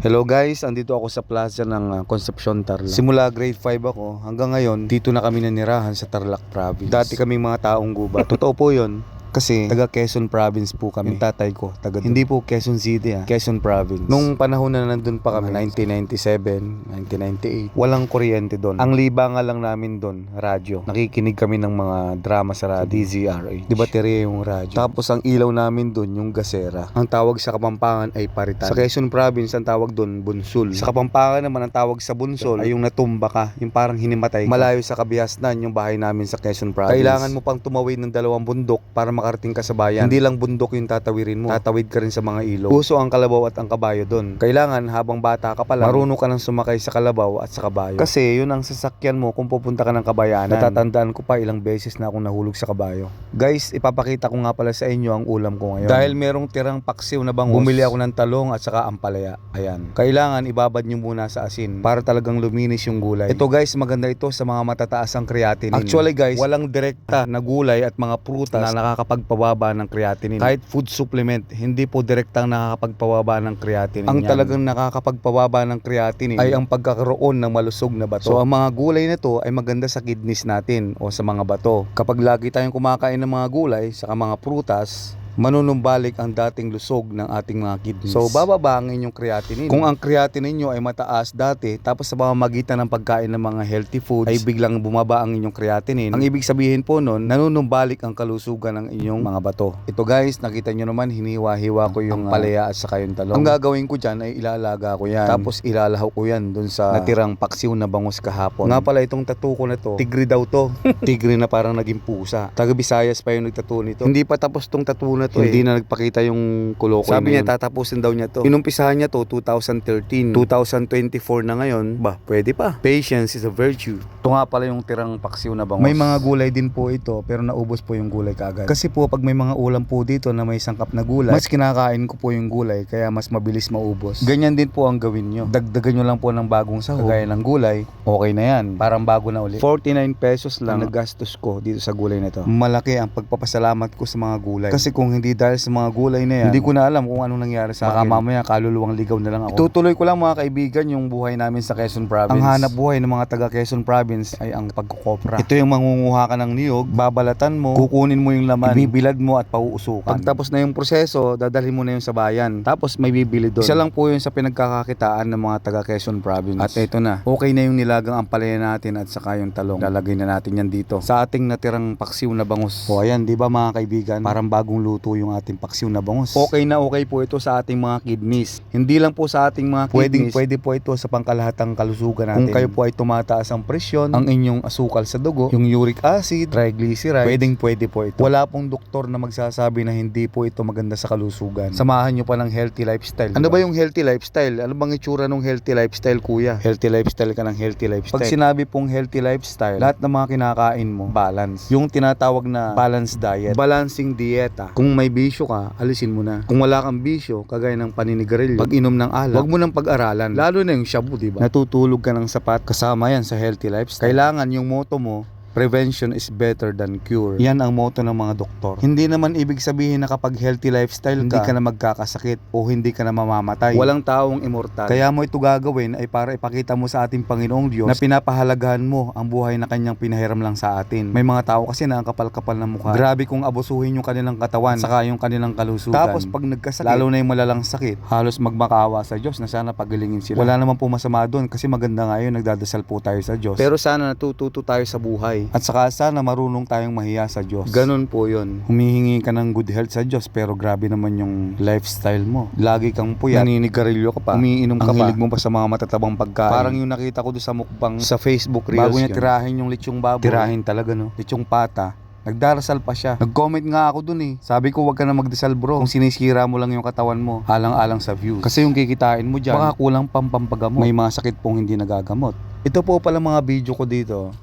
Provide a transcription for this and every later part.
Hello guys, andito ako sa plaza ng Concepcion, Tarlac. Simula grade 5 ako, hanggang ngayon, dito na kami nanirahan sa Tarlac Province. Dati kaming mga taong gubat. Totoo po yun. Kasi taga Quezon Province po kami. Yung tatay ko, taga doon. Hindi po Quezon City Quezon Province. Nung panahon na nandun pa kami, 1997, 1998, walang kuryente doon. Ang libangan lang namin doon, radyo. Nakikinig kami ng mga drama sa radyo, DZRH. Di ba teriya yung radyo? Tapos ang ilaw namin doon, yung gasera. Ang tawag sa Kapampangan ay paritan. Sa Quezon Province, ang tawag doon, bunsol. Sa Kapampangan naman, ang tawag sa bunsol ay yung natumba ka, yung parang hinimatay ka. Malayo sa Kabiasnan, yung bahay namin sa Quezon Province. Kailangan mo pang tumawid ng 2 bundok para makarating ka sa bayan. Hindi lang bundok yung tatawirin mo. Tatawid ka rin sa mga ilog. Uso ang kalabaw at ang kabayo doon. Kailangan habang bata ka pa lang, marunong ka nang sumakay sa kalabaw at sa kabayo. Kasi yun ang sasakyan mo kung pupunta ka ng kabayanan. Natatandaan ko pa ilang beses na akong nahulog sa kabayo. Guys, ipapakita ko nga pala sa inyo ang ulam ko ngayon. Dahil merong tirang paksiw na bangus, bumili ako ng talong at saka ampalaya. Ayan. Kailangan ibabad nyo muna sa asin para talagang luminis yung gulay. Ito guys, maganda ito sa mga matataas ang creatinine. Actually guys, walang direkta na gulay at mga prutas na nakakapagpababa ng creatinine. Kahit food supplement, hindi po direktang nakakapagpababa ng creatinine. Ang talagang nakakapagpababa ng creatinine ay ang pagkakaroon ng malusog na bato. So ang mga gulay na to ay maganda sa kidneys natin o sa mga bato. Kapag lagi tayong kumakain ng mga gulay saka mga prutas, manunumbalik ang dating lusog ng ating mga kidneys. So bababa ang inyong creatinine. Kung ang creatinine nyo ay mataas dati, tapos sa pamamagitan ng pagkain ng mga healthy foods ay biglang bumaba ang inyong creatinine, ang ibig sabihin po nun, nanunumbalik ang kalusugan ng inyong mga bato. Ito guys, nakita nyo naman, hiniwa-hiwa ko yung palaya at saka yung talong. Ang gagawin ko dyan ay ilalaga ko yan. Tapos ilalahaw ko yan dun sa natirang paksiw na bangus kahapon. Nga pala itong tattoo ko na to, tigre daw to. Tigre na parang naging pusa. Taga Visayas pa yung nagtattoo nito. Hindi pa tapos tong tattoo na to. Hindi na nagpakita yung kuloko. Sabi niya tatapusin daw niya to. Inumpisahan niya to 2013. 2024 na ngayon. Ba, pwede pa. Patience is a virtue. Ito nga pala yung tirang paksiw na bangus. May mga gulay din po ito, pero naubos po yung gulay kaagad. Kasi po pag may mga ulam po dito na may sangkap na gulay, mas kinakain ko po yung gulay, kaya mas mabilis maubos. Ganyan din po ang gawin nyo. Dagdagan nyo lang po ng bagong sahog, kagaya ng gulay, okay na yan. Parang bago na ulit. 49 pesos lang nagastos ko dito sa gulay na to. Malaki ang pagpapasalamat ko sa mga gulay. Kasi kung hindi dahil sa mga gulay na yan, hindi ko na alam kung anong nangyari sa akin. Baka mamaya kaluluwang ligaw na lang ako. Itutuloy ko lang mga kaibigan yung buhay namin sa Quezon Province. Ang hanap buhay ng mga taga Quezon Province ay ang pagkukopra. Ito yung mangunguha ka ng niyog, babalatan mo, kukunin mo yung laman, ibibilad mo at pauusukan. Pagtapos na yung proseso, dadalhin mo na yung sa bayan. Tapos may bibili doon. Isa lang po yun sa pinagkakakitaan ng mga taga Quezon Province. At ito na, okay na yung nilagang ampalaya natin at saka yung talong. Lalagay na natin yan dito sa ating natirang paksiw na bangus. O ayan, di ba mga kaibigan, parang bagong luto yung ating paksiw na bangus. Okay na okay po ito sa ating mga kidneys. Hindi lang po sa ating mga kidneys. Pwede po ito sa pangkalahatang kalusugan natin. Kung kayo po ay tumataas ang presyon, ang inyong asukal sa dugo, yung uric acid, triglycerides, pwede po ito. Wala pong doktor na magsasabi na hindi po ito maganda sa kalusugan. Samahan nyo pa ng healthy lifestyle. Ano ba yung healthy lifestyle? Ano bang itsura ng healthy lifestyle, kuya? Healthy lifestyle ka ng healthy lifestyle. Pag sinabi pong healthy lifestyle, lahat ng mga kinakain mo, balance. Yung tinatawag na balanced diet. Balancing dieta. Kung may bisyo ka, alisin mo na. Kung wala kang bisyo, kagaya ng paninigarilyo, pag-inom ng alak, wag mo nang pag-aralan. Lalo na yung shabu, di ba? Natutulog ka ng sapat, kasama yan sa healthy lifestyle. Kailangan yung motto mo, prevention is better than cure. Yan ang motto ng mga doktor. Hindi naman ibig sabihin na kapag healthy lifestyle ka, hindi ka na magkakasakit o hindi ka na mamamatay. Walang taong immortal. Kaya mo ito gagawin ay para ipakita mo sa ating Panginoong Diyos na pinapahalagahan mo ang buhay na kanyang pinahiram lang sa atin. May mga tao kasi na ang kapal-kapal ng mukha. Grabe kung abusuhin yung kanilang katawan saka yung kanilang kalusugan. Tapos pag nagkasakit, lalo na yung malalang sakit, halos magmakaawa sa Diyos na sana pagalingin sila. Wala naman po masama doon kasi maganda nga yun, nagdadasal po tayo sa Diyos. Pero sana natututo tayo sa buhay. At saka sana marunong tayong mahiya sa Diyos. Ganun po yun. Humihingi ka ng good health sa Diyos pero grabe naman yung lifestyle mo. Lagi kang puyat, naninigarilyo ka pa, umiinom ka pa, ang hilig mo pa sa mga matatabang pagkain. Parang yung nakita ko doon sa mukbang sa Facebook Reels. Bago niya tirahin yung lechong baboy. Tirahin talaga no. Lechong pata. Nagdarasal pa siya. Nag-comment nga ako dun eh. Sabi ko wag ka na magdasal bro. Kung sinisira mo lang yung katawan mo, alang-alang sa views. Kasi yung kikitain mo dyan, baka kulang pampagamot. May mga sakit pong hindi nagagamot. Ito po pala mga video ko dito.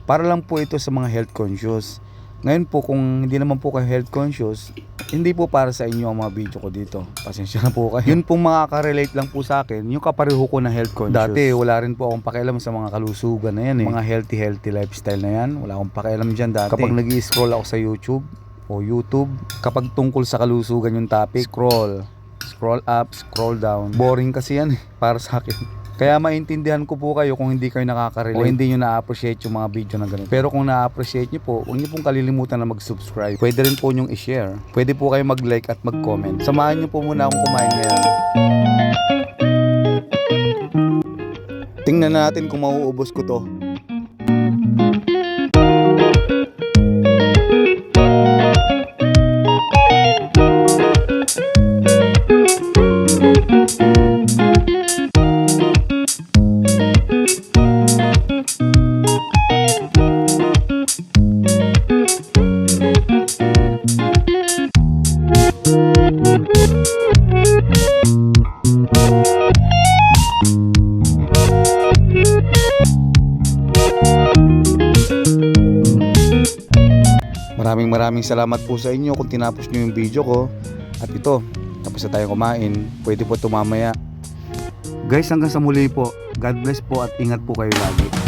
Para lang po ito sa mga health conscious. Ngayon po kung hindi naman po kayo health conscious, hindi po para sa inyo ang mga video ko dito. Pasensya na po kayo. Yun pong makaka-relate lang po sa akin, yung kapareho ko na health conscious. Dati wala rin po akong pakialam sa mga kalusugan na yan eh. Mga healthy lifestyle na yan. Wala akong pakialam dyan dati. Kapag nag-i-scroll ako sa YouTube, kapag tungkol sa kalusugan yung topic, scroll. scroll up, scroll down. Boring kasi yan para sa akin. Kaya maintindihan ko po kayo kung hindi kayo nakaka-relate o hindi nyo na-appreciate yung mga video na ganito. Pero kung na-appreciate nyo po, huwag nyo pong kalilimutan na mag-subscribe. Pwede rin po nyong i-share. Pwede po kayo mag-like at mag-comment. Samahan nyo po muna akong kumain ngayon. Tingnan natin kung mauubos ko to. Maraming salamat po sa inyo kung tinapos nyo yung video ko. At ito, tapos na tayo kumain. Pwede po tumamaya. Guys, hanggang sa muli po. God bless po at ingat po kayo lagi.